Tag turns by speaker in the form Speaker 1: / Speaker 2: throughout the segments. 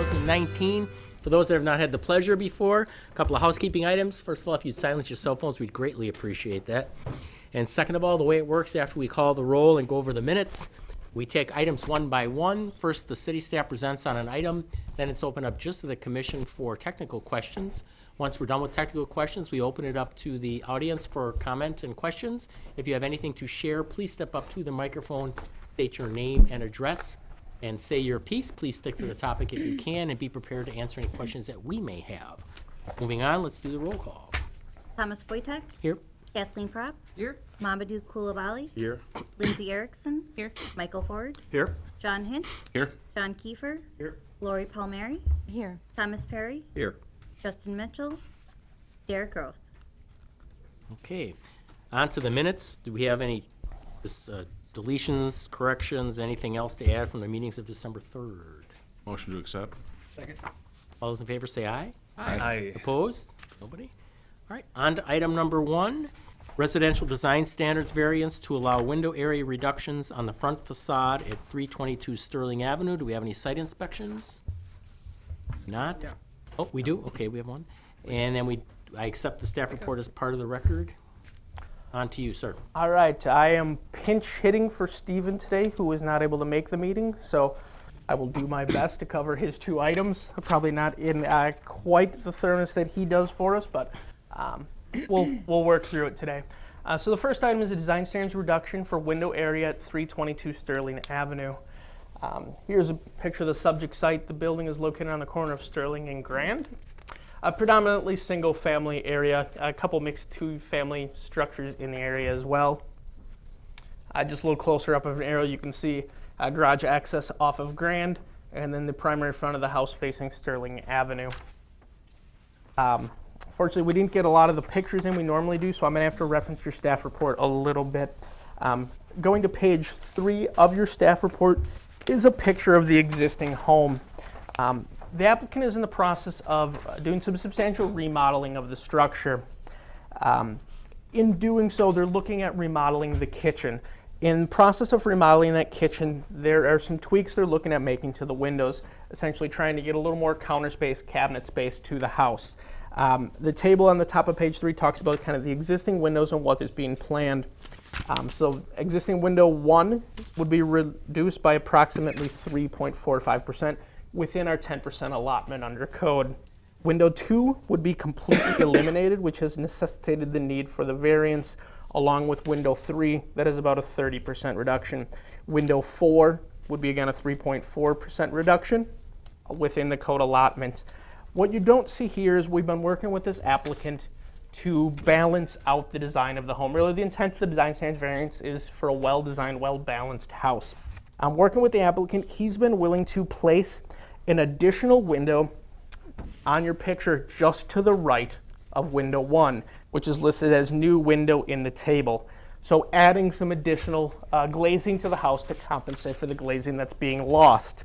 Speaker 1: 2019. For those that have not had the pleasure before, a couple of housekeeping items. First of all, if you'd silence your cell phones, we'd greatly appreciate that. And second of all, the way it works after we call the roll and go over the minutes, we take items one by one. First, the city staff presents on an item. Then it's open up just to the commission for technical questions. Once we're done with technical questions, we open it up to the audience for comment and questions. If you have anything to share, please step up to the microphone, state your name and address, and say your piece. Please stick to the topic if you can, and be prepared to answer any questions that we may have. Moving on, let's do the roll call.
Speaker 2: Thomas Wojtek.
Speaker 1: Here.
Speaker 2: Kathleen Propp.
Speaker 3: Here.
Speaker 2: Mamadou Koulibaly.
Speaker 4: Here.
Speaker 2: Lindsay Erickson. Here. Michael Ford.
Speaker 4: Here.
Speaker 2: John Hintz.
Speaker 4: Here.
Speaker 2: John Kiefer.
Speaker 4: Here.
Speaker 2: Lori Palmieri.
Speaker 3: Here.
Speaker 2: Thomas Perry.
Speaker 4: Here.
Speaker 2: Justin Mitchell. Derek Groth.
Speaker 1: Okay. On to the minutes. Do we have any deletions, corrections, anything else to add from the meetings of December 3rd?
Speaker 4: Motion to accept.
Speaker 3: Second.
Speaker 1: All those in favor say aye.
Speaker 4: Aye.
Speaker 1: Opposed? Nobody? All right, on to item number 1, residential design standards variance to allow window area reductions on the front facade at 322 Sterling Avenue. Do we have any site inspections? Not?
Speaker 3: Yeah.
Speaker 1: Oh, we do? Okay, we have one. And then I accept the staff report as part of the record. On to you, sir.
Speaker 5: All right, I am pinch hitting for Steven today, who was not able to make the meeting, so I will do my best to cover his 2 items. Probably not in quite the thoroughness that he does for us, but we'll work through it today. So the first item is a design standards reduction for window area at 322 Sterling Avenue. Here's a picture of the subject site. The building is located on the corner of Sterling and Grand. A predominantly single-family area, a couple mixed 2-family structures in the area as well. Just a little closer up of an arrow, you can see garage access off of Grand, and then the primary front of the house facing Sterling Avenue. Fortunately, we didn't get a lot of the pictures in we normally do, so I'm going to have to reference your staff report a little bit. Going to page 3 of your staff report is a picture of the existing home. The applicant is in the process of doing some substantial remodeling of the structure. In doing so, they're looking at remodeling the kitchen. In the process of remodeling that kitchen, there are some tweaks they're looking at making to the windows, essentially trying to get a little more counter space, cabinet space to the house. The table on the top of page 3 talks about kind of the existing windows and what is being planned. So existing window 1 would be reduced by approximately 3.45%. within our 10% allotment under code. Window 2 would be completely eliminated, which has necessitated the need for the variance, along with window 3, that is about a 30% reduction. Window 4 would be again a 3.4% reduction within the code allotment. What you don't see here is we've been working with this applicant to balance out the design of the home. Really, the intent of the design standards variance is for a well-designed, well-balanced house. I'm working with the applicant. He's been willing to place an additional window on your picture just to the right of window 1, which is listed as new window in the table. So adding some additional glazing to the house to compensate for the glazing that's being lost.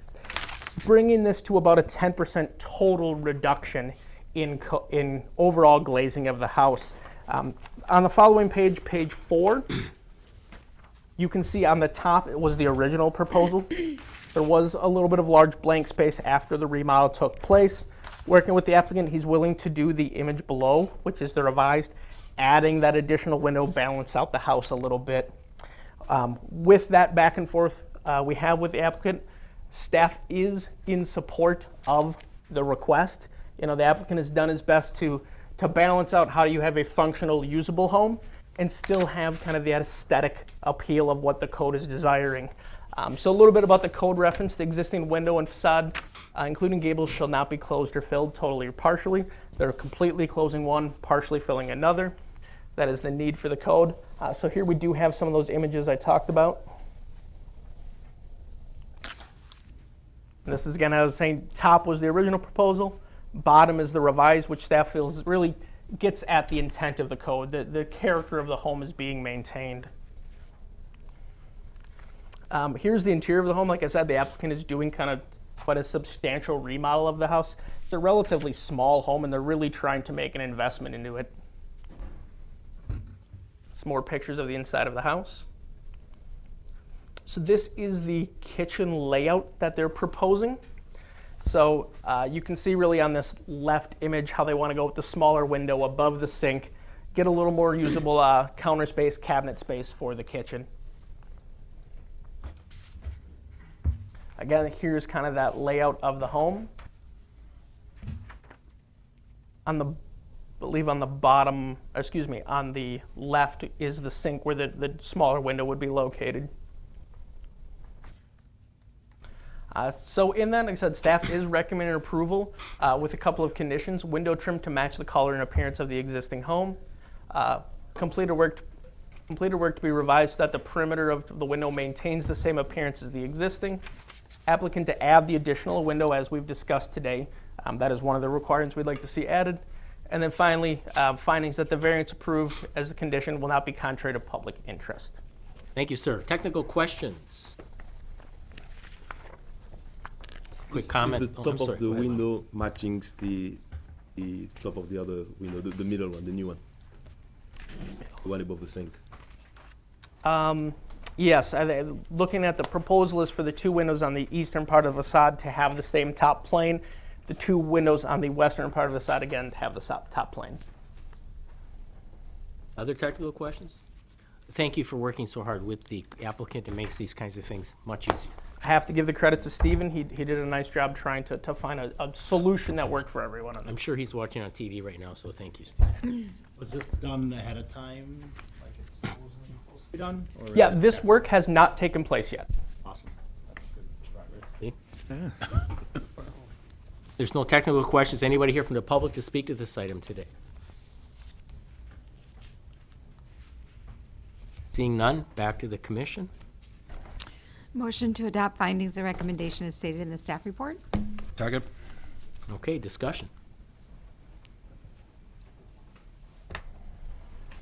Speaker 5: Bringing this to about a 10% total reduction in overall glazing of the house. On the following page, page 4, you can see on the top it was the original proposal. There was a little bit of large blank space after the remodel took place. Working with the applicant, he's willing to do the image below, which is the revised, adding that additional window, balance out the house a little bit. With that back and forth we have with the applicant, staff is in support of the request. You know, the applicant has done his best to balance out how you have a functional, usable home and still have kind of the aesthetic appeal of what the code is desiring. So a little bit about the code reference. The existing window and facade, including gables, shall not be closed or filled totally or partially. They're completely closing one, partially filling another. That is the need for the code. So here we do have some of those images I talked about. And this is, again, I was saying, top was the original proposal. Bottom is the revised, which staff feels really gets at the intent of the code. The character of the home is being maintained. Here's the interior of the home. Like I said, the applicant is doing kind of quite a substantial remodel of the house. It's a relatively small home, and they're really trying to make an investment into it. Some more pictures of the inside of the house. So this is the kitchen layout that they're proposing. So you can see really on this left image how they want to go with the smaller window above the sink, get a little more usable counter space, cabinet space for the kitchen. Again, here's kind of that layout of the home. On the, I believe on the bottom, excuse me, on the left is the sink where the smaller window would be located. So in that, like I said, staff is recommending approval with a couple of conditions. Window trim to match the color and appearance of the existing home. Completed work to be revised so that the perimeter of the window maintains the same appearance as the existing. Applicant to add the additional window as we've discussed today. That is one of the requirements we'd like to see added. And then finally, findings that the variance approved as a condition will not be contrary to public interest.
Speaker 1: Thank you, sir. Technical questions? Quick comment.
Speaker 3: Is the
Speaker 1: Oh,
Speaker 3: top
Speaker 1: I'm sorry.
Speaker 3: of the
Speaker 1: Go ahead, Lon.
Speaker 3: window matching the top of the other window, the middle one, the new one? The one above the sink.
Speaker 5: Yes, looking at the proposal is for the two windows on the eastern part of the facade to have the same top plane. The two windows on the western part of the facade, again, to have the top plane.
Speaker 1: Other technical questions? Thank you for working so hard with the applicant. It makes these kinds of things much easier.
Speaker 5: I have to give the credit to Stephen. He did a nice job trying to find a solution that worked for everyone.
Speaker 1: I'm sure he's watching on TV right now, so thank you, Steve.
Speaker 6: Was this done ahead of time, like it's supposed to be done? Or
Speaker 5: Yeah, this work has not taken place yet.
Speaker 6: Awesome. That's good progress.
Speaker 1: See? There's no technical questions. Anybody here from the public to speak to this item today? Seeing none, back to the commission.
Speaker 7: Motion to adopt findings and recommendation as stated in the staff report.
Speaker 4: Second.
Speaker 1: Okay, discussion.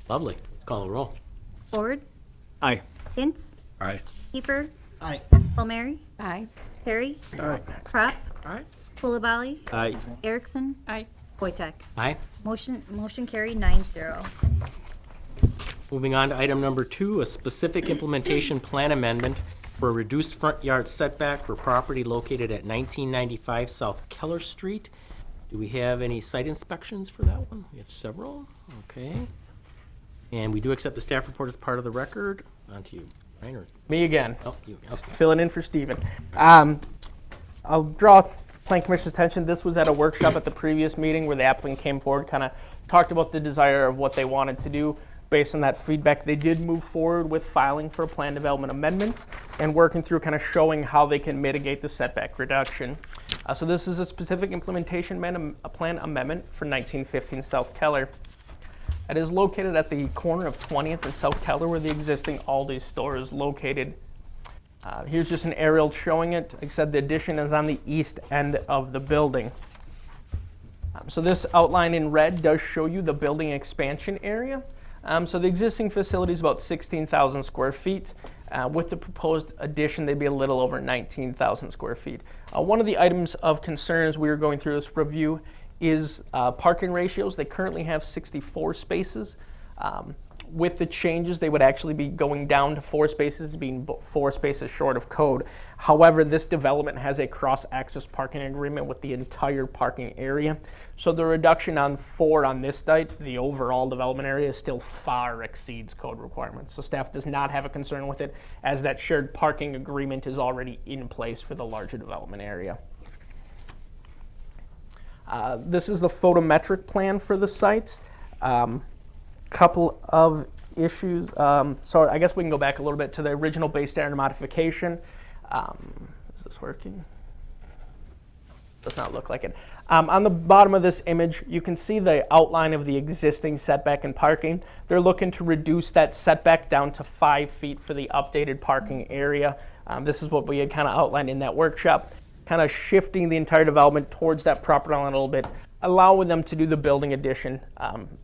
Speaker 1: Lovely. Let's call a roll.
Speaker 2: Ford,
Speaker 4: Aye.
Speaker 2: Hintz,
Speaker 4: Aye.
Speaker 2: Kiefer,
Speaker 6: Aye.
Speaker 2: Palmieri,
Speaker 7: Aye.
Speaker 2: Perry,
Speaker 5: Aye.
Speaker 2: Crop,
Speaker 6: Aye.
Speaker 2: Kulabali,
Speaker 3: Aye.
Speaker 2: Erickson,
Speaker 7: Aye.
Speaker 2: Wojtek.
Speaker 1: Aye.
Speaker 2: Motion carried 9-0.
Speaker 1: Moving on to item number 2, a specific implementation plan amendment for a reduced front yard setback for property located at 1995 South Keller Street. Do we have any site inspections for that one? We have several. Okay. And we do accept the staff report as part of the record. On to you, Ryan, or,
Speaker 5: Me again.
Speaker 1: oh, you,
Speaker 5: Just
Speaker 1: okay.
Speaker 5: filling in for Stephen. I'll draw Plan Commission's attention. This was at a workshop at the previous meeting where the applicant came forward, kind of talked about the desire of what they wanted to do. Based on that feedback, they did move forward with filing for plan development amendments and working through kind of showing how they can mitigate the setback reduction. So this is a specific implementation plan amendment for 1915 South Keller. It is located at the corner of 20th and South Keller where the existing Aldi store is located. Here's just an aerial showing it. Like I said, the addition is on the east end of the building. So this outline in red does show you the building expansion area. So the existing facility is about 16,000 square feet. With the proposed addition, they'd be a little over 19,000 square feet. One of the items of concern as we were going through this review is parking ratios. They currently have 64 spaces. With the changes, they would actually be going down to 4 spaces, being 4 spaces short of code. However, this development has a cross-access parking agreement with the entire parking area. So the reduction on 4 on this site, the overall development area, still far exceeds code requirements. So staff does not have a concern with it, as that shared parking agreement is already in place for the larger development area. This is the photometric plan for the site. Couple of issues. So I guess we can go back a little bit to the original base standard modification. Is this working? Does not look like it. On the bottom of this image, you can see the outline of the existing setback and parking. They're looking to reduce that setback down to 5 feet for the updated parking area. This is what we had kind of outlined in that workshop, kind of shifting the entire development towards that property line a little bit, allowing them to do the building addition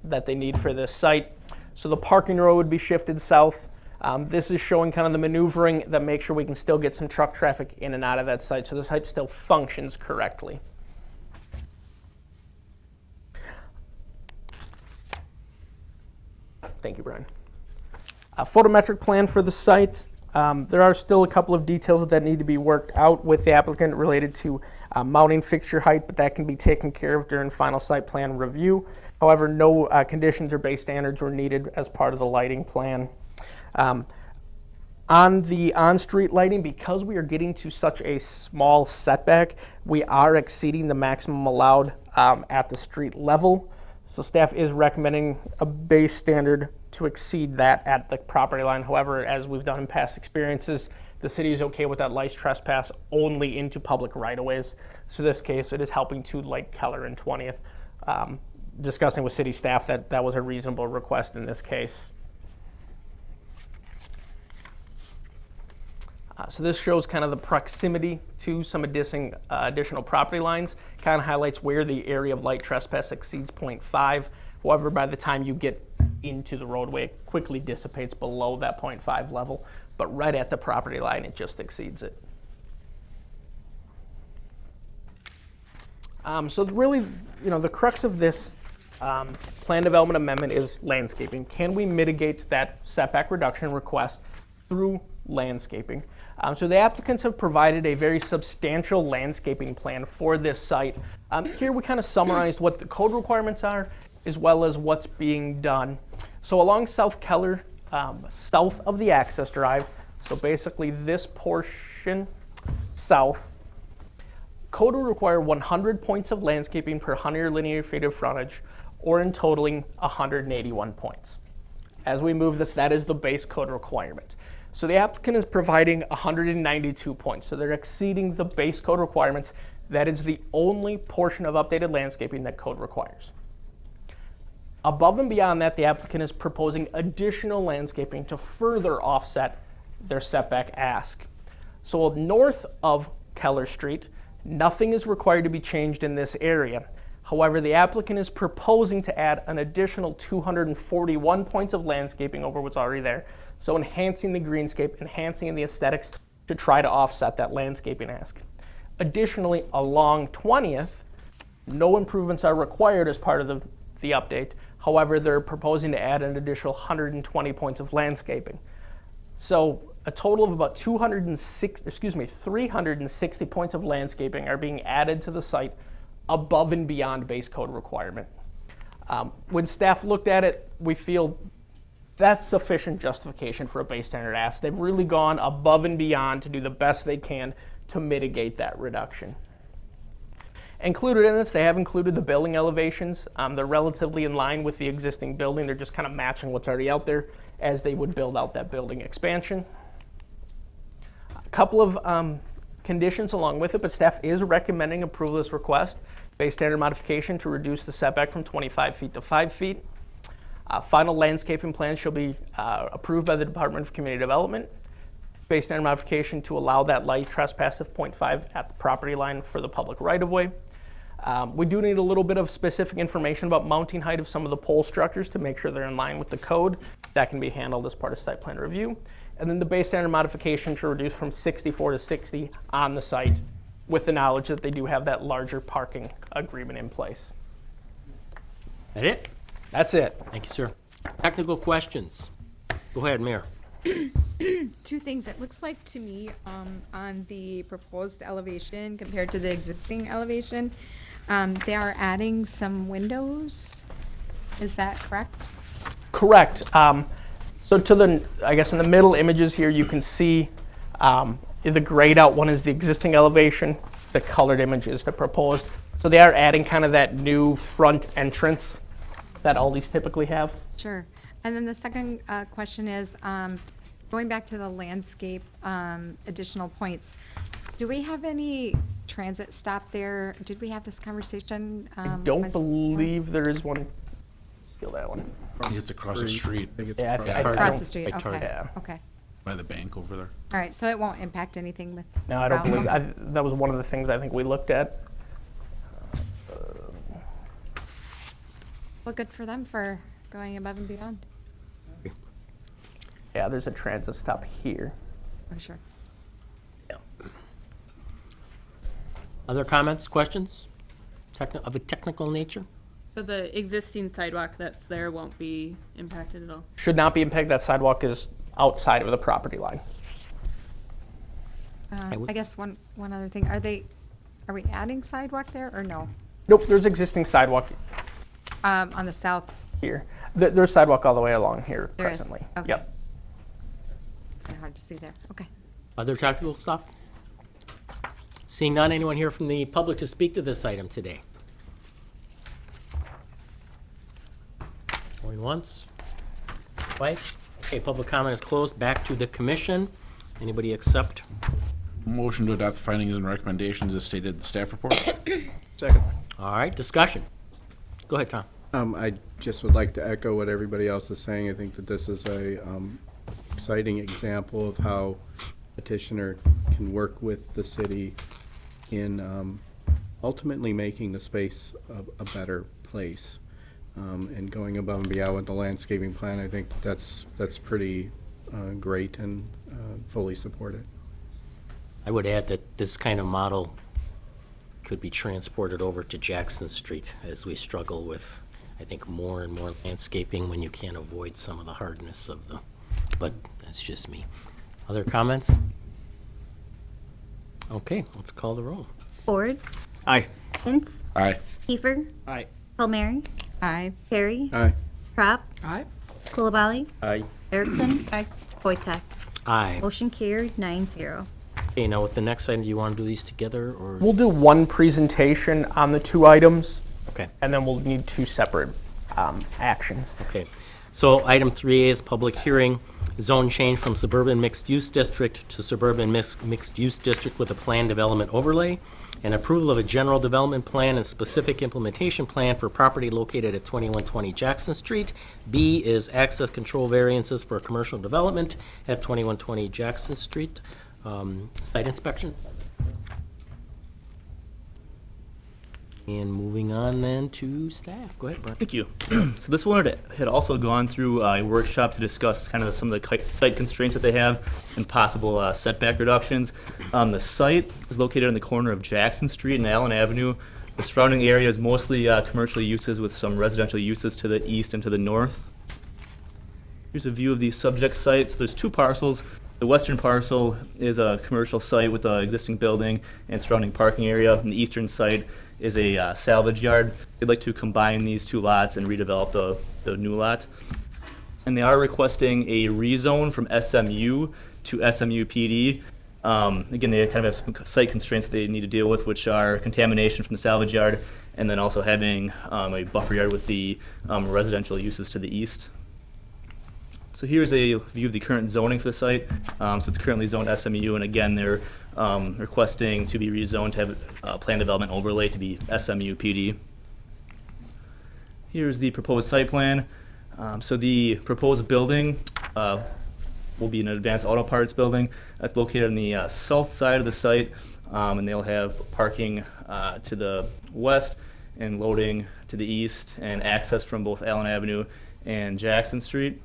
Speaker 5: that they need for this site. So the parking row would be shifted south. This is showing kind of the maneuvering that makes sure we can still get some truck traffic in and out of that site, so the site still functions correctly. Thank you, Brian. Photometric plan for the site. There are still a couple of details that need to be worked out with the applicant related to mounting fixture height, but that can be taken care of during final site plan review. However, no conditions or base standards were needed as part of the lighting plan. On the on-street lighting, because we are getting to such a small setback, we are exceeding the maximum allowed at the street level. So staff is recommending a base standard to exceed that at the property line. However, as we've done in past experiences, the city is okay with that light trespass only into public right-of-ways. So in this case, it is helping to light Keller and 20th. Discussing with city staff that was a reasonable request in this case. So this shows kind of the proximity to some additional property lines, kind of highlights where the area of light trespass exceeds 0.5. However, by the time you get into the roadway, it quickly dissipates below that 0.5 level, but right at the property line, it just exceeds it. So really, the crux of this plan development amendment is landscaping. Can we mitigate that setback reduction request through landscaping? So the applicants have provided a very substantial landscaping plan for this site. Here we kind of summarized what the code requirements are, as well as what's being done. So along South Keller, south of the access drive, so basically this portion south, code will require 100 points of landscaping per 100 linear feet of frontage, or in totaling 181 points. As we move this, that is the base code requirement. So the applicant is providing 192 points. So they're exceeding the base code requirements. That is the only portion of updated landscaping that code requires. Above and beyond that, the applicant is proposing additional landscaping to further offset their setback ask. So north of Keller Street, nothing is required to be changed in this area. However, the applicant is proposing to add an additional 241 points of landscaping over what's already there. So enhancing the greenscape, enhancing the aesthetics to try to offset that landscaping ask. Additionally, along 20th, no improvements are required as part of the update. However, they're proposing to add an additional 120 points of landscaping. So a total of about 360 points of landscaping are being added to the site above and beyond base code requirement. When staff looked at it, we feel that's sufficient justification for a base standard ask. They've really gone above and beyond to do the best they can to mitigate that reduction. Included in this, they have included the building elevations. They're relatively in line with the existing building. They're just kind of matching what's already out there as they would build out that building expansion. A couple of conditions along with it, but staff is recommending approval of this request. Base standard modification to reduce the setback from 25 feet to 5 feet. Final landscaping plan shall be approved by the Department of Community Development. Base standard modification to allow that light trespass of 0.5 at the property line for the public right-of-way. We do need a little bit of specific information about mounting height of some of the pole structures to make sure they're in line with the code. That can be handled as part of site plan review. And then the base standard modification to reduce from 64 to 60 on the site, with the knowledge that they do have that larger parking agreement in place.
Speaker 1: That it?
Speaker 5: That's it.
Speaker 1: Thank you, sir. Technical questions? Go ahead, Mayor.
Speaker 7: Two things. It looks like to me on the proposed elevation compared to the existing elevation, they are adding some windows. Is that correct?
Speaker 5: Correct. So to the, I guess in the middle images here, you can see the grayed out one is the existing elevation. The colored image is the proposed. So they are adding kind of that new front entrance that all these typically have.
Speaker 7: Sure. And then the second question is, going back to the landscape additional points, do we have any transit stop there? Did we have this conversation?
Speaker 5: I don't believe there is one. Steal that one.
Speaker 4: It's across the street
Speaker 5: Yeah, I
Speaker 7: Across
Speaker 5: don't-
Speaker 7: the street,
Speaker 1: By Target.
Speaker 7: okay,
Speaker 5: Yeah.
Speaker 7: okay.
Speaker 4: by the bank over there.
Speaker 7: All right, so it won't impact anything with.
Speaker 5: No, I don't
Speaker 7: Brown?
Speaker 5: believe, that was one of the things I think we looked at.
Speaker 7: Well, good for them for going above and beyond.
Speaker 5: Yeah, there's a transit stop here.
Speaker 7: Oh, sure.
Speaker 1: Other comments, questions? Of a technical nature?
Speaker 8: So the existing sidewalk that's there won't be impacted at all?
Speaker 5: Should not be impacted. That sidewalk is outside of the property line.
Speaker 1: would-
Speaker 7: I guess one other thing, are we adding sidewalk there or no?
Speaker 5: Nope, there's existing sidewalk
Speaker 7: On the south,
Speaker 5: here. There's sidewalk all the way along here
Speaker 7: There is?
Speaker 5: presently.
Speaker 7: Okay.
Speaker 5: Yep.
Speaker 7: kinda hard to see there, okay.
Speaker 1: Other technical stuff? Seeing none, anyone here from the public to speak to this item today? Going once, twice. Okay, public comment is closed. Back to the commission. Anybody accept?
Speaker 4: Motion to adopt the findings and recommendations as stated in the staff report.
Speaker 6: Second.
Speaker 1: All right, discussion. Go ahead, Tom.
Speaker 9: I just would like to echo what everybody else is saying. I think that this is a exciting example of how petitioner can work with the city in ultimately making the space a better place. And going above and beyond with the landscaping plan, I think that's pretty great and fully support it.
Speaker 1: I would add that this kind of model could be transported over to Jackson Street as we struggle with, I think, more and more landscaping when you can't avoid some of the hardness of the, but that's just me. Other comments? Okay, let's call the roll.
Speaker 2: Ford.
Speaker 6: Aye.
Speaker 2: Hintz.
Speaker 4: Aye.
Speaker 2: Kiefer.
Speaker 6: Aye.
Speaker 2: Palmieri.
Speaker 7: Aye.
Speaker 2: Perry.
Speaker 9: Aye.
Speaker 2: Crop.
Speaker 6: Aye.
Speaker 2: Kulabali.
Speaker 3: Aye.
Speaker 2: Erickson. Wojtek.
Speaker 1: Aye.
Speaker 2: Motion carried 9-0.
Speaker 1: Okay, now with the next item, do you want to do these together or?
Speaker 5: We'll do one presentation on the two items,
Speaker 1: Okay.
Speaker 5: and then we'll need two separate actions.
Speaker 1: Okay, so item 3A is public hearing, zone change from suburban mixed-use district to suburban mixed-use district with a plan development overlay, and approval of a general development plan and specific implementation plan for property located at 2120 Jackson Street. B is access control variances for commercial development at 2120 Jackson Street. Site inspection. And moving on then to staff. Go ahead, Brian.
Speaker 10: Thank you. So this one had also gone through a workshop to discuss kind of some of the site constraints that they have and possible setback reductions. The site is located on the corner of Jackson Street and Allen Avenue. The surrounding area is mostly commercial uses with some residential uses to the east and to the north. Here's a view of the subject site. So there's two parcels. The western parcel is a commercial site with an existing building and surrounding parking area. And the eastern site is a salvage yard. They'd like to combine these two lots and redevelop the new lot. And they are requesting a rezone from SMU to SMU PD. Again, they kind of have some site constraints that they need to deal with, which are contamination from the salvage yard, and then also having a buffer yard with the residential uses to the east. So here's a view of the current zoning for the site. So it's currently zoned SMU, and again, they're requesting to be rezoned to have plan development overlay to be SMU PD. Here's the proposed site plan. So the proposed building will be an advanced auto parts building that's located on the south side of the site, and they'll have parking to the west and loading to the east and access from both Allen Avenue and Jackson Street.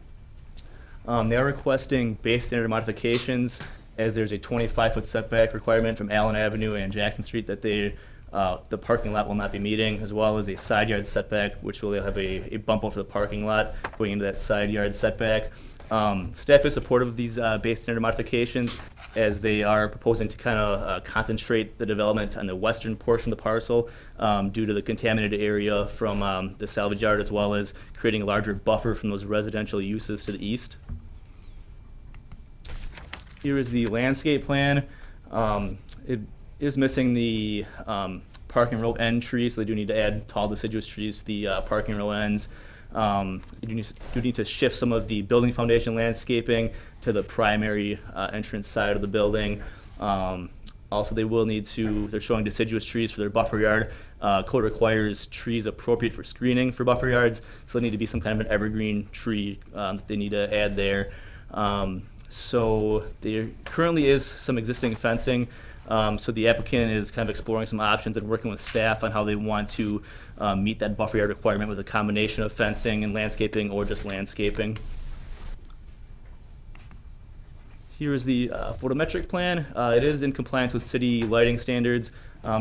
Speaker 10: They are requesting base standard modifications as there's a 25-foot setback requirement from Allen Avenue and Jackson Street that the parking lot will not be meeting, as well as a side yard setback, which will have a bump over the parking lot going into that side yard setback. Staff is supportive of these base standard modifications as they are proposing to kind of concentrate the development on the western portion of the parcel due to the contaminated area from the salvage yard, as well as creating a larger buffer from those residential uses to the east. Here is the landscape plan. It is missing the parking row end trees, so they do need to add tall deciduous trees to the parking row ends. You do need to shift some of the building foundation landscaping to the primary entrance side of the building. Also, they will need to, they're showing deciduous trees for their buffer yard. Code requires trees appropriate for screening for buffer yards, so there need to be some kind of an evergreen tree that they need to add there. So there currently is some existing fencing. So the applicant is kind of exploring some options and working with staff on how they want to meet that buffer yard requirement with a combination of fencing and landscaping or just landscaping. Here is the photometric plan. It is in compliance with city lighting standards,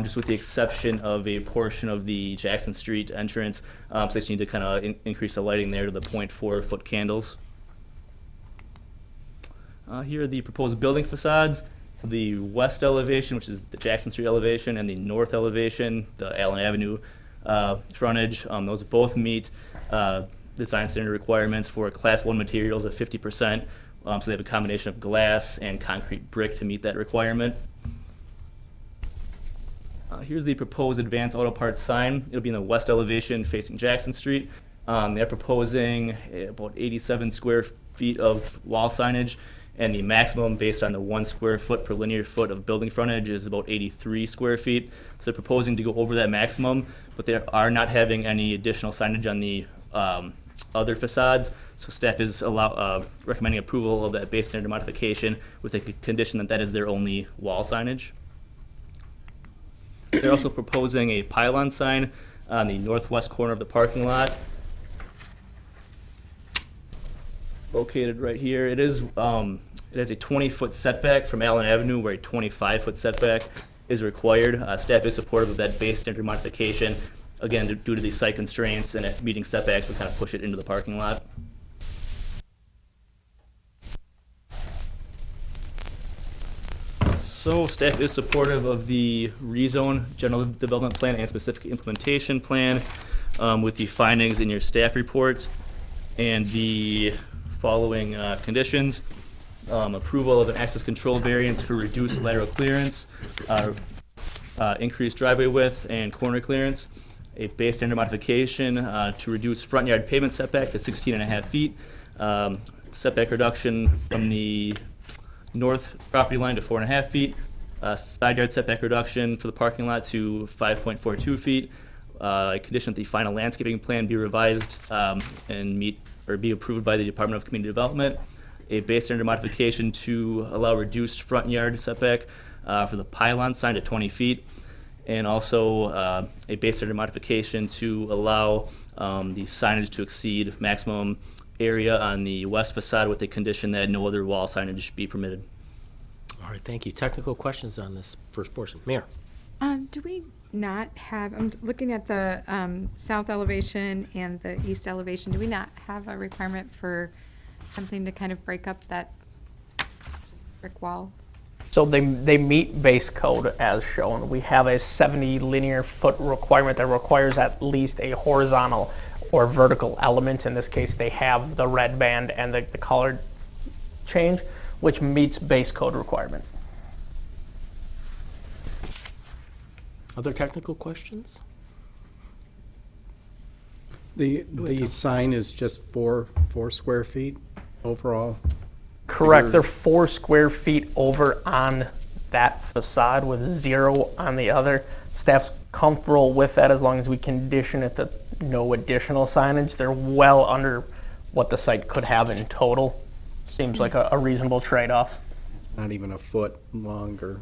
Speaker 10: just with the exception of a portion of the Jackson Street entrance. So they just need to kind of increase the lighting there to the 0.4-foot candles. Here are the proposed building facades. So the west elevation, which is the Jackson Street elevation, and the north elevation, the Allen Avenue frontage, those both meet design standard requirements for Class 1 materials of 50%. So they have a combination of glass and concrete brick to meet that requirement. Here's the proposed advanced auto parts sign. It'll be in the west elevation facing Jackson Street. They're proposing about 87 square feet of wall signage, and the maximum based on the 1 square foot per linear foot of building frontage is about 83 square feet. So they're proposing to go over that maximum, but they are not having any additional signage on the other facades. So staff is recommending approval of that base standard modification with the condition that that is their only wall signage. They're also proposing a pylon sign on the northwest corner of the parking lot. It's located right here. It has a 20-foot setback from Allen Avenue, where a 25-foot setback is required. Staff is supportive of that base standard modification. Again, due to these site constraints and it meeting setbacks, we kind of push it into the parking lot. So staff is supportive of the rezone general development plan and specific implementation plan with the findings in your staff report and the following conditions. Approval of an access control variance for reduced lateral clearance, increased driveway width and corner clearance, a base standard modification to reduce front yard pavement setback to 16.5 feet, setback reduction from the north property line to 4.5 feet, side yard setback reduction for the parking lot to 5.42 feet, a condition that the final landscaping plan be revised and be approved by the Department of Community Development, a base standard modification to allow reduced front yard setback for the pylon sign to 20 feet, and also a base standard modification to allow the signage to exceed maximum area on the west facade with the condition that no other wall signage be permitted.
Speaker 1: All right, thank you. Technical questions on this first portion? Mayor?
Speaker 7: Do we not have, I'm looking at the south elevation and the east elevation, do we not have a requirement for something to kind of break up that just brick wall?
Speaker 5: So they meet base code as shown. We have a 70 linear foot requirement that requires at least a horizontal or vertical element. In this case, they have the red band and the color change, which meets base code requirement.
Speaker 1: Other technical questions?
Speaker 9: The sign is just four square feet overall.
Speaker 5: Correct. They're 4 square feet over on that facade with 0 on the other. Staff's comfortable with that as long as we condition it that no additional signage. They're well under what the site could have in total. Seems like a reasonable trade-off.
Speaker 9: Not even a foot longer.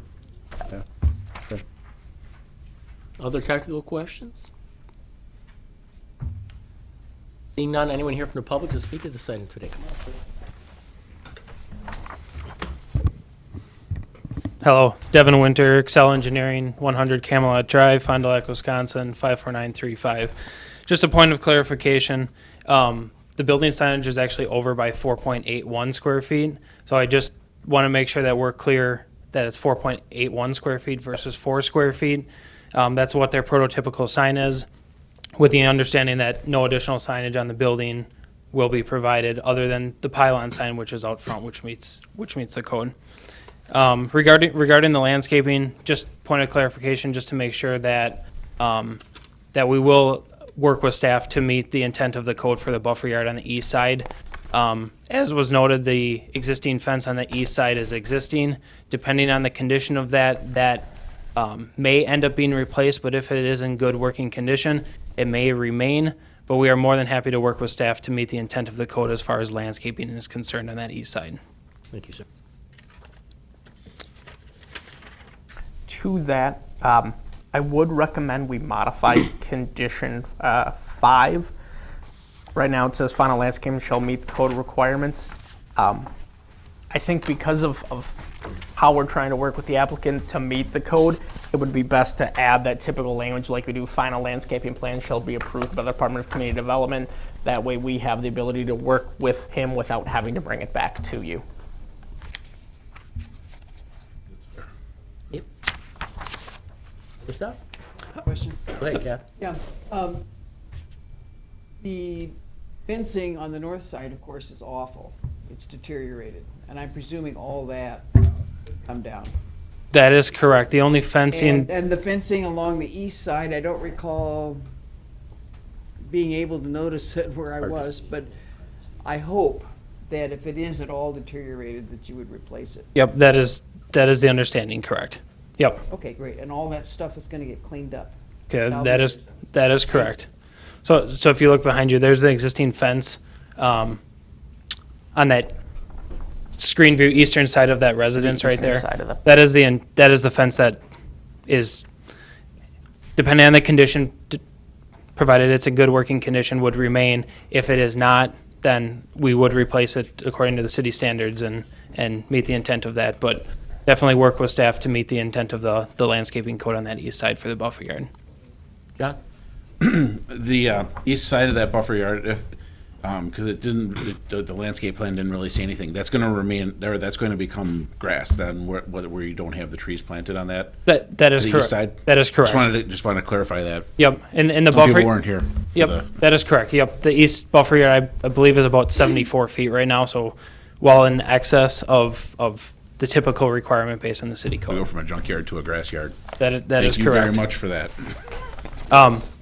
Speaker 9: Yeah. Okay.
Speaker 1: Other technical questions? Seeing none, anyone here from the public to speak to this item today? Come on.
Speaker 11: Hello, Devin Winter, Excel Engineering, 100 Camelot Drive, Fond du Lac, Wisconsin, 54935. Just a point of clarification, the building signage is actually over by 4.81 square feet. So I just want to make sure that we're clear that it's 4.81 square feet versus 4 square feet. That's what their prototypical sign is, with the understanding that no additional signage on the building will be provided other than the pylon sign, which is out front, which meets the code. Regarding the landscaping, just point of clarification, just to make sure that that we will work with staff to meet the intent of the code for the buffer yard on the east side. As was noted, the existing fence on the east side is existing. Depending on the condition of that may end up being replaced, but if it is in good working condition, it may remain. But we are more than happy to work with staff to meet the intent of the code as far as landscaping is concerned on that east side.
Speaker 1: Thank you, sir.
Speaker 5: To that, I would recommend we modify condition 5. Right now it says final landscaping shall meet code requirements. I think because of how we're trying to work with the applicant to meet the code, it would be best to add that typical language like we do, final landscaping plan shall be approved by the Department of Community Development. That way we have the ability to work with him without having to bring it back to you.
Speaker 1: Christoph?
Speaker 6: Question?
Speaker 1: Go ahead, Cap.
Speaker 6: Yeah, the fencing on the north side, of course, is awful. It's deteriorated, and I'm presuming all that would come down.
Speaker 11: That is correct. The only fencing,
Speaker 6: And the fencing along the east side, I don't recall being able to notice it where I was, but I hope that if it is at all deteriorated, that you would replace it.
Speaker 11: yep, that is the understanding, correct. Yep.
Speaker 6: Okay, great, and all that stuff is gonna get cleaned up.
Speaker 11: Okay,
Speaker 6: Salvaged.
Speaker 11: that is correct. So if you look behind you, there's the existing fence on that screen view eastern side of that residence right there.
Speaker 5: Eastern side of the-
Speaker 11: That is the fence that is, depending on the condition, provided it's a good working condition, would remain. If it is not, then we would replace it according to the city standards and meet the intent of that. But definitely work with staff to meet the intent of the landscaping code on that east side for the buffer yard.
Speaker 1: John?
Speaker 4: The east side of that buffer yard, if, because the landscape plan didn't really say anything, that's gonna remain, or that's going to become grass then, where you don't have the trees planted on that?
Speaker 11: That is
Speaker 4: The
Speaker 11: correct.
Speaker 4: east side?
Speaker 11: That is correct.
Speaker 4: Just wanted to clarify that.
Speaker 11: Yep, in the
Speaker 4: Some
Speaker 11: buffer.
Speaker 4: people weren't here. for
Speaker 11: Yep,
Speaker 4: the-
Speaker 11: that is correct. Yep, the east buffer yard, I believe, is about 74 feet right now, so well in excess of the typical requirement based on the city
Speaker 4: We go
Speaker 11: code.
Speaker 4: from a junkyard to a grass yard.
Speaker 11: That is
Speaker 4: Thank you very
Speaker 11: correct.
Speaker 4: much for that.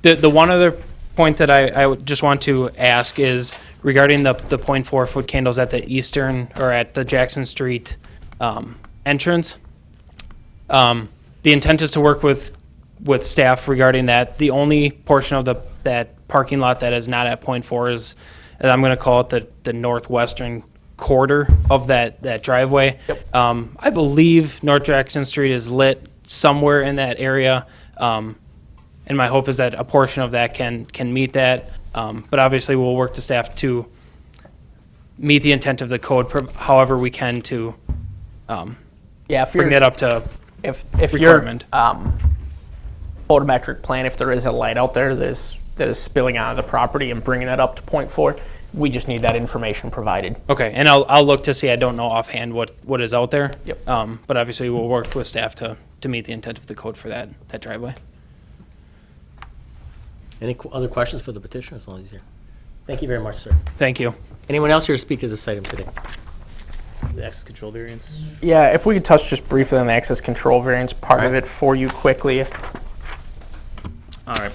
Speaker 11: The one other point that I would just want to ask is regarding the 0.4 foot candles at the eastern, or at the Jackson Street entrance. The intent is to work with staff regarding that. The only portion of that parking lot that is not at 0.4 is, and I'm gonna call it the northwestern quarter of that driveway. I believe North Jackson Street is lit somewhere in that area. And my hope is that a portion of that can meet that. But obviously, we'll work to staff to meet the intent of the code, however we can to
Speaker 5: Yeah, if
Speaker 11: bring
Speaker 5: you're,
Speaker 11: that up to
Speaker 5: if your
Speaker 11: requirement.
Speaker 5: photometric plan, if there is a light out there that is spilling onto the property and bringing it up to 0.4, we just need that information provided.
Speaker 11: Okay, and I'll look to see. I don't know offhand what is out there.
Speaker 5: Yep.
Speaker 11: But obviously, we'll work with staff to meet the intent of the code for that driveway.
Speaker 1: Any other questions for the petitioner as long as he's here? Thank you very much, sir.
Speaker 11: Thank you.
Speaker 1: Anyone else here to speak to this item today?
Speaker 10: The access control variance.
Speaker 5: Yeah, if we could touch just briefly on the access control variance part of it for you quickly.
Speaker 10: All right.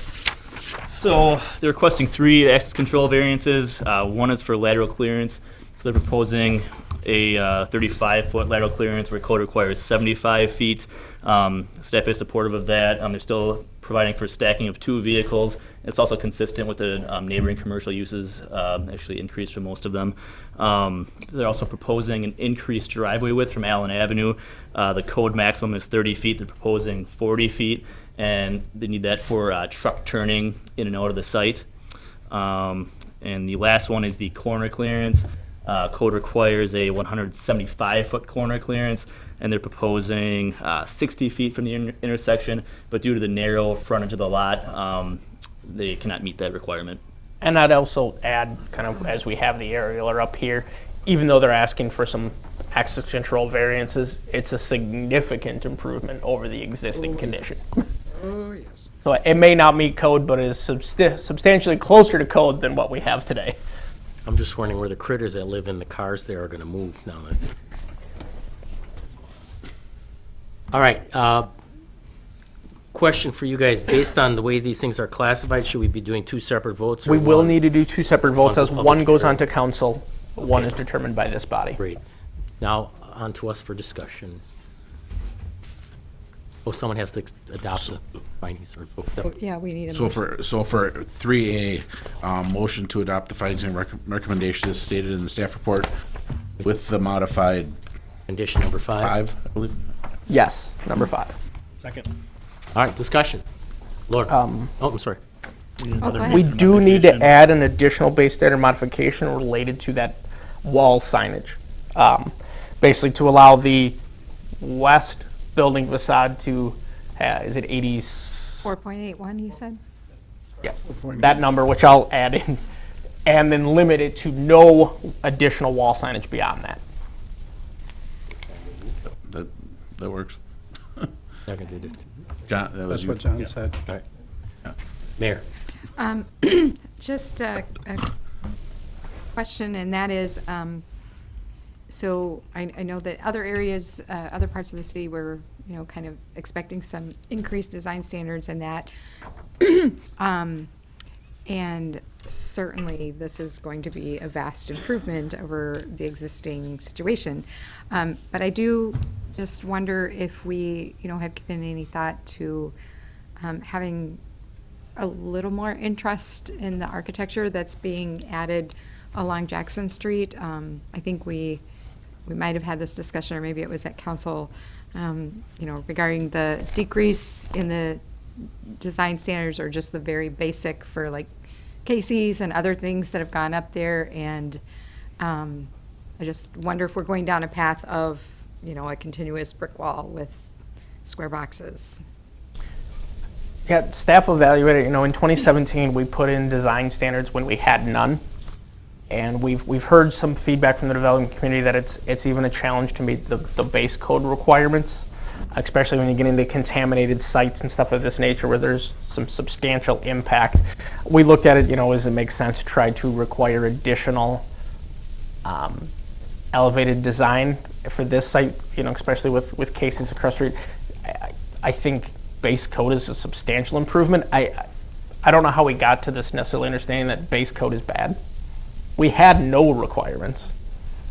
Speaker 10: So they're requesting 3 access control variances. One is for lateral clearance. So they're proposing a 35-foot lateral clearance where code requires 75 feet. Staff is supportive of that. They're still providing for stacking of 2 vehicles. It's also consistent with the neighboring commercial uses, actually increased for most of them. They're also proposing an increased driveway width from Allen Avenue. The code maximum is 30 feet. They're proposing 40 feet, and they need that for truck turning in and out of the site. And the last one is the corner clearance. Code requires a 175-foot corner clearance, and they're proposing 60 feet from the intersection, but due to the narrow frontage of the lot, they cannot meet that requirement.
Speaker 5: And I'd also add, kind of as we have the aerialer up here, even though they're asking for some access control variances, it's a significant improvement over the existing condition.
Speaker 6: Oh, yes.
Speaker 5: So it may not meet code, but it is substantially closer to code than what we have today.
Speaker 1: I'm just wondering where the critters that live in the cars there are gonna move now. All right, question for you guys. Based on the way these things are classified, should we be doing 2 separate votes? Or
Speaker 5: We will
Speaker 1: one?
Speaker 5: need to do 2 separate votes
Speaker 1: One's
Speaker 5: as
Speaker 1: a
Speaker 5: one
Speaker 1: public
Speaker 5: goes
Speaker 1: hearing.
Speaker 5: on to council, one
Speaker 1: Okay.
Speaker 5: is determined by this body.
Speaker 1: Great. Now, on to us for discussion. Oh, someone has to adopt the findings or.
Speaker 7: Yeah, we need a
Speaker 4: So
Speaker 7: motion.
Speaker 4: for 3A, motion to adopt the findings and recommendations as stated in the staff report with the modified
Speaker 1: Condition number 5.
Speaker 4: 5, I believe.
Speaker 5: Yes, number 5.
Speaker 6: Second.
Speaker 1: All right, discussion. Laura? Oh, I'm sorry.
Speaker 7: Oh, go ahead.
Speaker 5: We do need to add an additional base standard modification related to that wall signage. Basically to allow the west building facade to, is it 80s?
Speaker 7: 4.81, you said?
Speaker 5: Yeah, that number, which I'll add in, and then limit it to no additional wall signage beyond that.
Speaker 4: That works.
Speaker 1: Seconded.
Speaker 4: John, that was
Speaker 9: That's
Speaker 4: you.
Speaker 9: what John
Speaker 4: Yeah.
Speaker 9: said.
Speaker 1: All right. Mayor.
Speaker 7: Just a question, and that is, so I know that other areas, other parts of the city were, kind of expecting some increased design standards and that. And certainly, this is going to be a vast improvement over the existing situation. But I do just wonder if we, have given any thought to having a little more interest in the architecture that's being added along Jackson Street. I think we might have had this discussion, or maybe it was at council, regarding the decrease in the design standards, or just the very basic for like Casey's and other things that have gone up there. And I just wonder if we're going down a path of, a continuous brick wall with square boxes.
Speaker 5: Yeah, staff evaluated, in 2017, we put in design standards when we had none. And we've heard some feedback from the development community that it's even a challenge to meet the base code requirements, especially when you get into contaminated sites and stuff of this nature where there's some substantial impact. We looked at it, does it make sense to try to require additional elevated design for this site, especially with cases across the street. I think base code is a substantial improvement. I don't know how we got to this necessarily understanding that base code is bad. We had no requirements.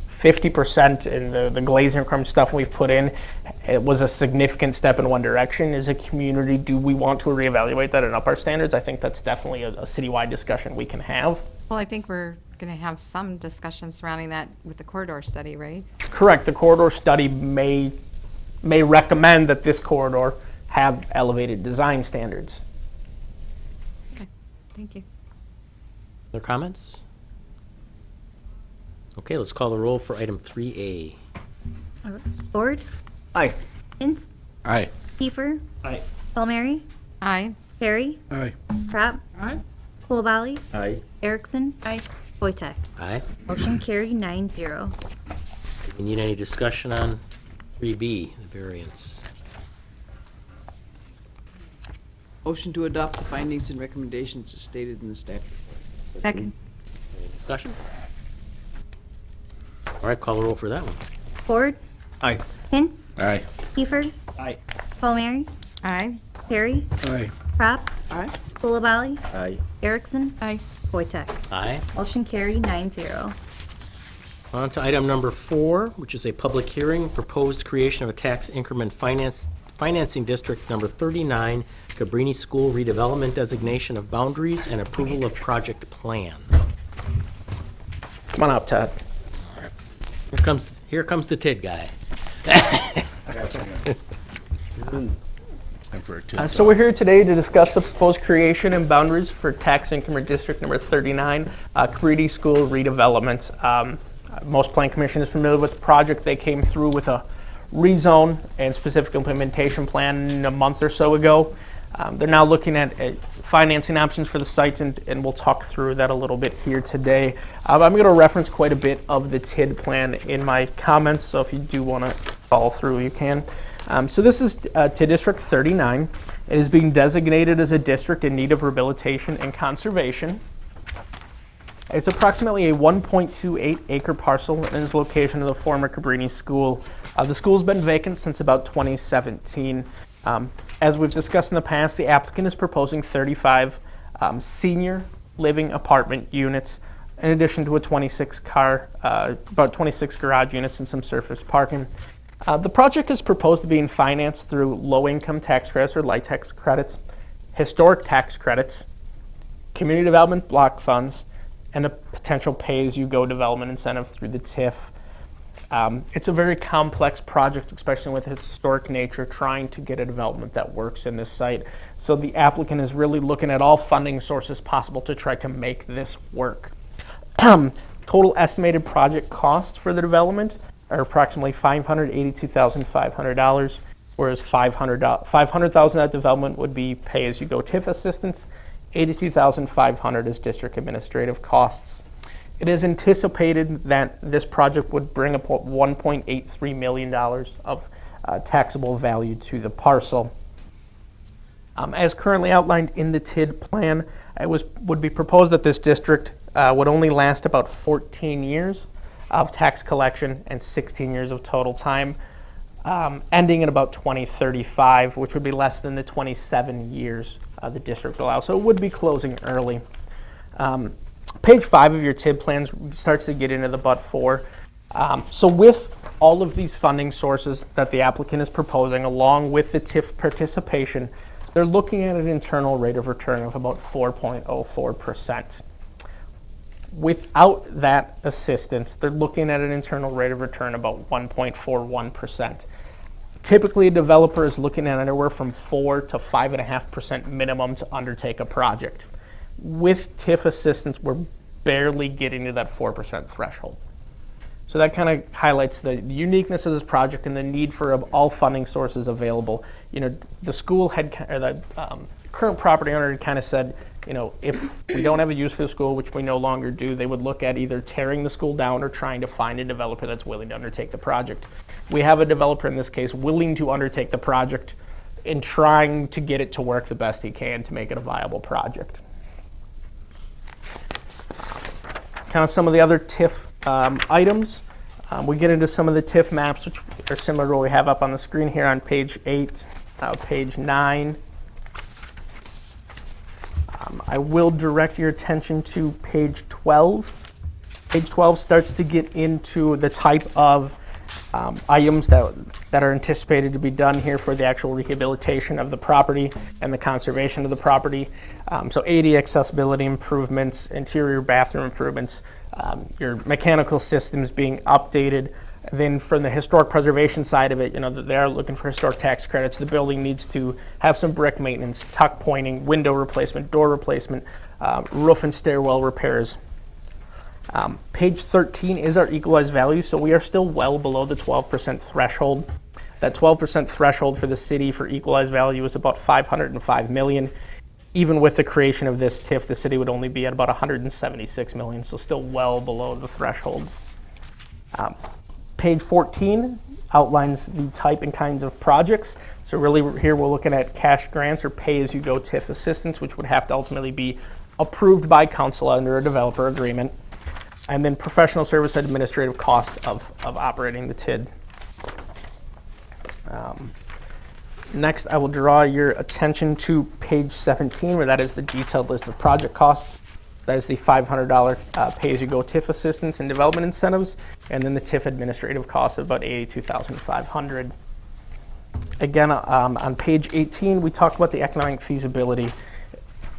Speaker 5: 50% in the glazing requirement stuff we've put in, it was a significant step in one direction. As a community, do we want to reevaluate that and up our standards? I think that's definitely a citywide discussion we can have.
Speaker 7: Well, I think we're going to have some discussion surrounding that with the corridor study, right?
Speaker 5: Correct. The corridor study may recommend that this corridor have elevated design standards.
Speaker 7: Okay, thank you.
Speaker 1: Other comments? Okay, let's call the roll for item 3A.
Speaker 2: Ford.
Speaker 3: Aye.
Speaker 2: Hintz.
Speaker 4: Aye.
Speaker 2: Kiefer.
Speaker 3: Aye.
Speaker 2: Palmieri.
Speaker 7: Aye.
Speaker 2: Perry.
Speaker 9: Aye.
Speaker 2: Pratt. Kulabali.
Speaker 3: Aye.
Speaker 2: Erickson. Wojtek.
Speaker 1: Aye.
Speaker 2: Motion carried 9-0.
Speaker 1: Do we need any discussion on 3B, the variance?
Speaker 6: Motion to adopt the findings and recommendations as stated in the staff report.
Speaker 2: Second.
Speaker 1: Any discussion? All right, call the roll for that one.
Speaker 2: Ford.
Speaker 3: Aye.
Speaker 2: Hintz.
Speaker 4: Aye.
Speaker 2: Kiefer.
Speaker 3: Aye.
Speaker 2: Palmieri.
Speaker 7: Aye.
Speaker 2: Perry.
Speaker 9: Aye.
Speaker 2: Pratt.
Speaker 6: Aye.
Speaker 2: Kulabali.
Speaker 3: Aye.
Speaker 2: Erickson.
Speaker 7: Aye.
Speaker 2: Wojtek.
Speaker 1: Aye.
Speaker 2: Motion carried 9-0.
Speaker 1: On to item number 4, which is a public hearing, proposed creation of a tax increment financing district number 39, Cabrini School redevelopment designation of boundaries and approval of project plan.
Speaker 5: Come on up, Todd.
Speaker 1: Here comes the TID guy.
Speaker 4: And for a two.
Speaker 5: So we're here today to discuss the proposed creation and boundaries for tax increment district number 39, Cabrini School redevelopment. Most plan commission is familiar with the project. They came through with a rezone and specific implementation plan a month or so ago. They're now looking at financing options for the sites, and we'll talk through that a little bit here today. I'm going to reference quite a bit of the TID plan in my comments, so if you do want to follow through, you can. So this is TID District 39. It is being designated as a district in need of rehabilitation and conservation. It's approximately a 1.28 acre parcel and is location of the former Cabrini School. The school's been vacant since about 2017. As we've discussed in the past, the applicant is proposing 35 senior living apartment units, in addition to a about 26 garage units and some surface parking. The project is proposed to be financed through low-income tax credits or LIHTC credits, historic tax credits, community development block funds, and a potential pay-as-you-go development incentive through the TIF. It's a very complex project, especially with its historic nature, trying to get a development that works in this site. So the applicant is really looking at all funding sources possible to try to make this work. Total estimated project costs for the development are approximately $582,500, whereas $500,000 of that development would be pay-as-you-go TIF assistance, $82,500 is district administrative costs. It is anticipated that this project would bring up $1.83 million of taxable value to the parcel. As currently outlined in the TID plan, it would be proposed that this district would only last about 14 years of tax collection and 16 years of total time, ending in about 2035, which would be less than the 27 years the district will allow. So it would be closing early. Page 5 of your TID plans starts to get into the but-for. So with all of these funding sources that the applicant is proposing, along with the TIF participation, they're looking at an internal rate of return of about 4.04%. Without that assistance, they're looking at an internal rate of return about 1.41%. Typically, a developer is looking at anywhere from 4 to 5.5% minimum to undertake a project. With TIF assistance, we're barely getting to that 4% threshold. So that kind of highlights the uniqueness of this project and the need for all funding sources available. The school had, or the current property owner had kind of said, if we don't have a use for the school, which we no longer do, they would look at either tearing the school down or trying to find a developer that's willing to undertake the project. We have a developer in this case willing to undertake the project and trying to get it to work the best he can to make it a viable project. Kind of some of the other TIF items. We get into some of the TIF maps, which are similar to what we have up on the screen here on page 8, page 9. I will direct your attention to page 12. Page 12 starts to get into the type of items that are anticipated to be done here for the actual rehabilitation of the property and the conservation of the property. So AD accessibility improvements, interior bathroom improvements, your mechanical systems being updated. Then from the historic preservation side of it, they are looking for historic tax credits. The building needs to have some brick maintenance, tuck pointing, window replacement, door replacement, roof and stairwell repairs. Page 13 is our equalized value, so we are still well below the 12% threshold. That 12% threshold for the city for equalized value is about $505 million. Even with the creation of this TIF, the city would only be at about $176 million, so still well below the threshold. Page 14 outlines the type and kinds of projects. So really here we're looking at cash grants or pay-as-you-go TIF assistance, which would have to ultimately be approved by council under a developer agreement. And then professional service administrative cost of operating the TID. Next, I will draw your attention to page 17, where that is the detailed list of project costs. That is the $500 pay-as-you-go TIF assistance and development incentives, and then the TIF administrative cost of about $82,500. Again, on page 18, we talk about the economic feasibility.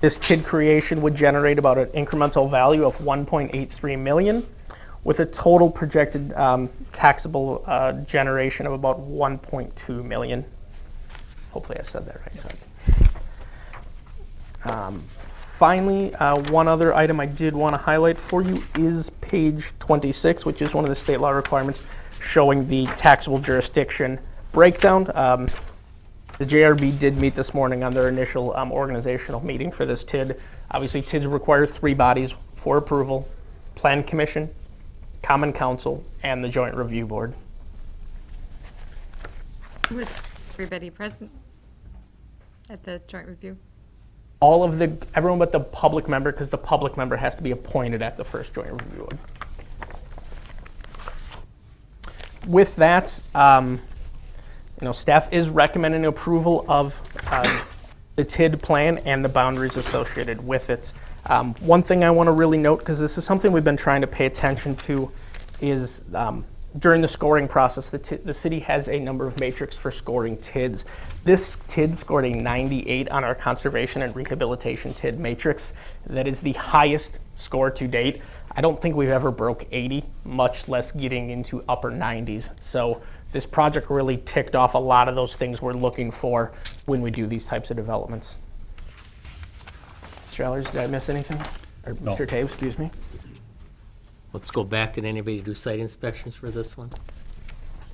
Speaker 5: This TID creation would generate about an incremental value of $1.83 million, with a total projected taxable generation of about $1.2 million. Hopefully I said that right. Finally, one other item I did want to highlight for you is page 26, which is one of the state law requirements showing the taxable jurisdiction breakdown. The JRB did meet this morning on their initial organizational meeting for this TID. Obviously, TIDs require 3 bodies for approval: Plan Commission, Common Council, and the Joint Review Board.
Speaker 7: Was everybody present at the joint review?
Speaker 5: Everyone but the public member, because the public member has to be appointed at the first Joint Review Board. With that, staff is recommending approval of the TID plan and the boundaries associated with it. One thing I want to really note, because this is something we've been trying to pay attention to, is during the scoring process, the city has a number of matrix for scoring TIDs. This TID scored a 98 on our conservation and rehabilitation TID matrix. That is the highest score to date. I don't think we've ever broke 80, much less getting into upper 90s. So this project really ticked off a lot of those things we're looking for when we do these types of developments. Mr. Allers, did I miss anything? Or
Speaker 1: No.
Speaker 5: Mr. Taves, excuse me.
Speaker 1: Let's go back. Did anybody do site inspections for this one?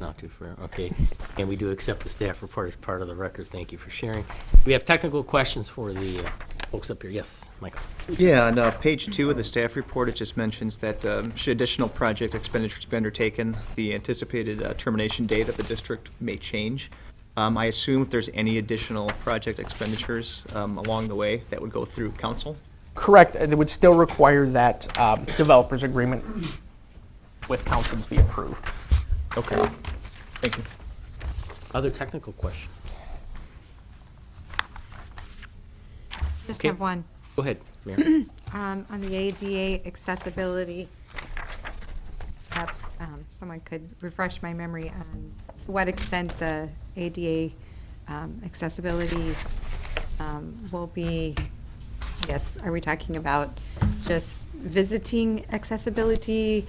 Speaker 1: Not too far. Okay. And we do accept the staff report as part of the record. Thank you for sharing. We have technical questions for the folks up here. Yes, Michael.
Speaker 12: Yeah, on page 2 of the staff report, it just mentions that should additional project expenditures be undertaken, the anticipated termination date of the district may change. I assume if there's any additional project expenditures along the way, that would go through council?
Speaker 5: Correct, and it would still require that developer's agreement with council to be approved.
Speaker 12: Okay. Thank you.
Speaker 1: Other technical questions?
Speaker 7: Just
Speaker 1: Okay.
Speaker 7: have one.
Speaker 1: Go ahead, Mayor.
Speaker 7: On the ADA accessibility, perhaps someone could refresh my memory on to what extent the ADA accessibility will be, yes, are we talking about just visiting accessibility,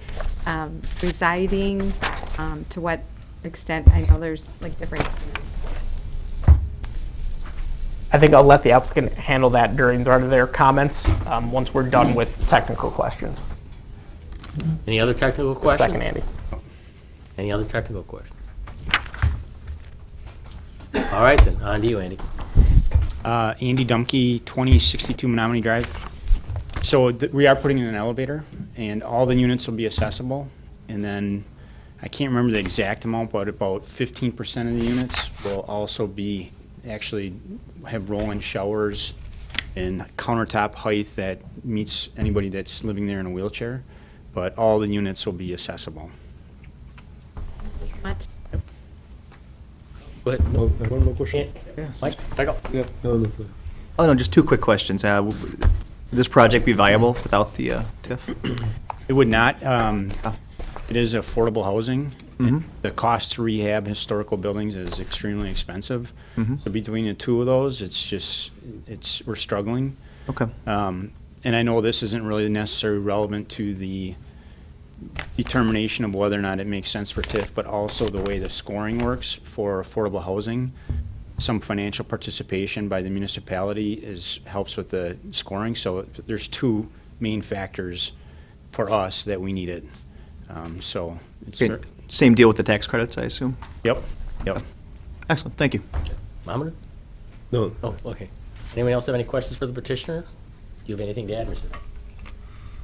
Speaker 7: residing, to what extent? I know there's like different.
Speaker 5: I think I'll let the applicant handle that during their comments, once we're done with technical questions.
Speaker 1: Any other technical questions?
Speaker 5: Second, Andy.
Speaker 1: Any other technical questions? All right, then, on to you, Andy.
Speaker 13: Andy Dumke, 2062 Menominee Drive. So we are putting in an elevator, and all the units will be accessible. And then, I can't remember the exact amount, but about 15% of the units will also be, actually have roll-in showers and countertop height that meets anybody that's living there in a wheelchair. But all the units will be accessible.
Speaker 7: Much.
Speaker 1: Go ahead.
Speaker 3: One more question?
Speaker 1: Mike, take go.
Speaker 3: Yeah, no, go ahead.
Speaker 12: Oh, no, just two quick questions. Would this project be viable without the TIF?
Speaker 13: It would not. It is affordable housing.
Speaker 12: Mhm.
Speaker 13: The cost to rehab historical buildings is extremely expensive.
Speaker 12: Mhm.
Speaker 13: So between the two of those, we're struggling.
Speaker 12: Okay.
Speaker 13: And I know this isn't really necessarily relevant to the determination of whether or not it makes sense for TIF, but also the way the scoring works for affordable housing. Some financial participation by the municipality helps with the scoring. So there's two main factors for us that we need it. So it's
Speaker 12: Okay. Same deal with the tax credits, I assume?
Speaker 13: Yep.
Speaker 12: Excellent, thank you.
Speaker 1: Mamadou?
Speaker 3: No.
Speaker 1: Oh, okay. Anyone else have any questions for the petitioner? Do you have anything to add, Mr.?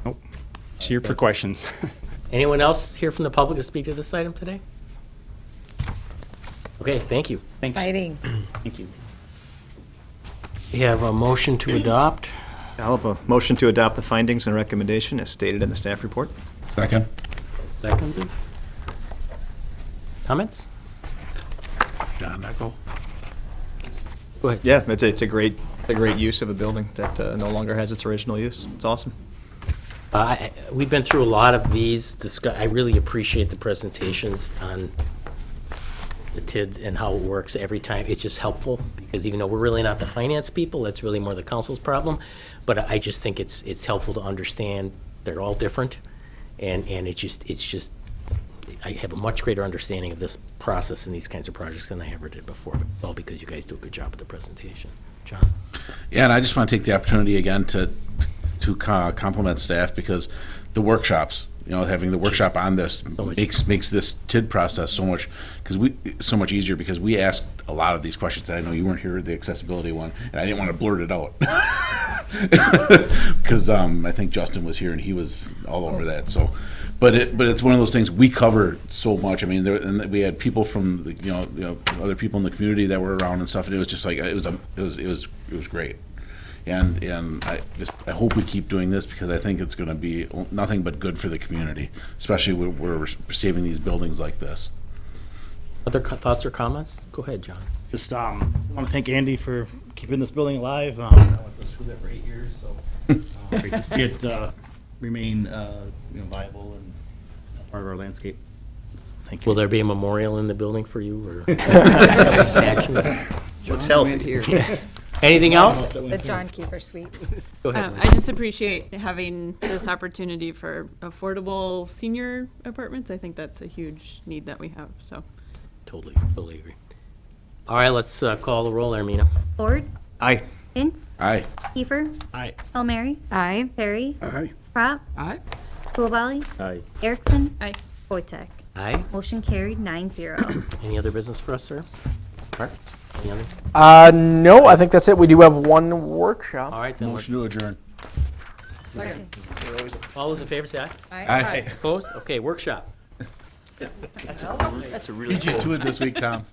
Speaker 13: Nope. It's here for questions.
Speaker 1: Anyone else here from the public to speak to this item today? Okay, thank you.
Speaker 13: Thanks.
Speaker 7: Exciting.
Speaker 13: Thank you.
Speaker 1: We have a motion to adopt.
Speaker 12: I'll have a motion to adopt the findings and recommendation as stated in the staff report.
Speaker 4: Second.
Speaker 1: Seconded. Comments?
Speaker 4: John, Echo.
Speaker 1: Go ahead.
Speaker 12: Yeah, it's a great use of a building that no longer has its original use. It's awesome.
Speaker 1: We've been through a lot of these. I really appreciate the presentations on the TID and how it works every time. It's just helpful because even though we're really not the finance people, that's really more the council's problem. But I just think it's helpful to understand they're all different, and it's just I have a much greater understanding of this process and these kinds of projects than I ever did before. But it's all because you guys do a good job with the presentation. John?
Speaker 4: Yeah, and I just want to take the opportunity again to compliment staff because the workshops, having the workshop on this makes this TID process so much easier because we asked a lot of these questions. I know you weren't here at the accessibility one, and I didn't want to blurt it out because I think Justin was here and he was all over that. So, but it's one of those things we cover so much. I mean, and we had people from other people in the community that were around and stuff, and it was just like it was great. And I hope we keep doing this because I think it's going to be nothing but good for the community, especially when we're saving these buildings like this.
Speaker 1: Other thoughts or comments? Go ahead, John.
Speaker 14: Just want to thank Andy for keeping this building alive. I went to school there for 8 years, so great to see it remain viable and part of our landscape. Thank you.
Speaker 1: Will there be a memorial in the building for you or statue?
Speaker 12: What's healthy?
Speaker 1: Anything else?
Speaker 7: The John Kiefer Suite.
Speaker 1: Go ahead.
Speaker 8: I just appreciate having this opportunity for affordable senior apartments. I think that's a huge need that we have, so.
Speaker 1: Totally agree. All right, let's call the roll there, Mina.
Speaker 2: Ford.
Speaker 12: Aye.
Speaker 2: Hintz.
Speaker 4: Aye.
Speaker 2: Kiefer.
Speaker 14: Aye.
Speaker 2: Palmieri.
Speaker 7: Aye.
Speaker 2: Perry.
Speaker 3: Aye.
Speaker 2: Prop.
Speaker 6: Aye.
Speaker 2: Kulabali.
Speaker 3: Aye.
Speaker 2: Erickson.
Speaker 8: Aye.
Speaker 2: Wojtek.
Speaker 1: Aye.
Speaker 2: Motion carried 9-0.
Speaker 1: Any other business for us, sir? Mark? Any other?
Speaker 5: No, I think that's it. We do have one workshop.
Speaker 1: All right, then
Speaker 4: Motion to adjourn.
Speaker 1: all those in favor say aye.
Speaker 4: Aye.
Speaker 1: Opposed? Okay, workshop.
Speaker 12: That's a really
Speaker 4: Beat you to it this week, Tom.